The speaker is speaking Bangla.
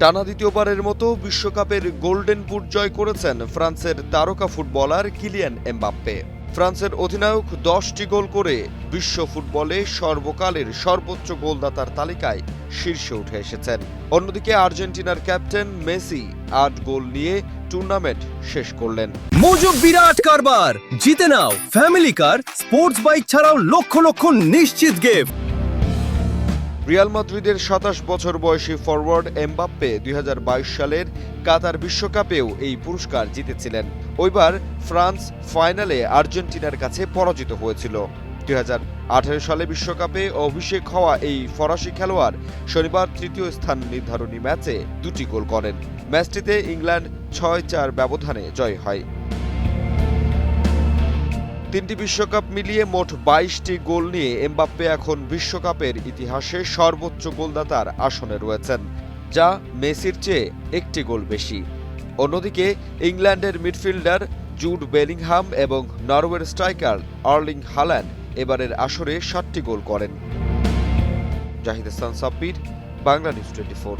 টানা দ্বিতীয়বারের মতো বিশ্বকাপের গোল্ডেন বুট জয় করেছেন ফ্রান্সের তারকা ফুটবলার কিলিয়ান এমবাপ্পে। ফ্রান্সের অধিনায়ক 10টি গোল করে বিশ্ব ফুটবলে সর্বকালের সর্বোচ্চ গোলদাতার তালিকায় শীর্ষে উঠে এসেছেন। অন্যদিকে আর্জেন্টিনার ক্যাপ্টেন মেসি 8 গোল নিয়ে টুর্নামেন্ট শেষ করলেন। মজুব বিরাট কারবার, জিতে নাও ফ্যামিলি কার, স্পোর্টস বাইক ছাড়াও লক্ষ লক্ষ নিশ্চিত গিফট। রিয়াল মাদ্রিদের 27 বছর বয়সী ফরওয়ার্ড এমবাপ্পে 2022 সালের কাতার বিশ্বকাপেও এই পুরস্কার জিতেছিলেন। ওইবার ফ্রান্স ফাইনালে আর্জেন্টিনার কাছে পরাজিত হয়েছিল। 2018 সালে বিশ্বকাপে অভিষেক হওয়া এই ফরাসি খেলোয়াড় শনিবার তৃতীয় স্থান নির্ধারণী ম্যাচে 2টি গোল করেন। ম্যাচটিতে ইংল্যান্ড 6-4 ব্যবধানে জয় হয়। 3টি বিশ্বকাপ মিলিয়ে মোট 22টি গোল নিয়ে এমবাপ্পে এখন বিশ্বকাপের ইতিহাসে সর্বোচ্চ গোলদাতার আসনে রয়েছেন, যা মেসির চেয়ে 1টি গোল বেশি। অন্যদিকে ইংল্যান্ডের মিডফিল্ডার জুড বেলিংহাম এবং নরওয়ের স্ট্রাইকার আর্লিং হাল্যান্ড এবারের আসরে 7টি গোল করেন। জাহিদ হাসান সাব্বির, বাংলা নিউজ 24।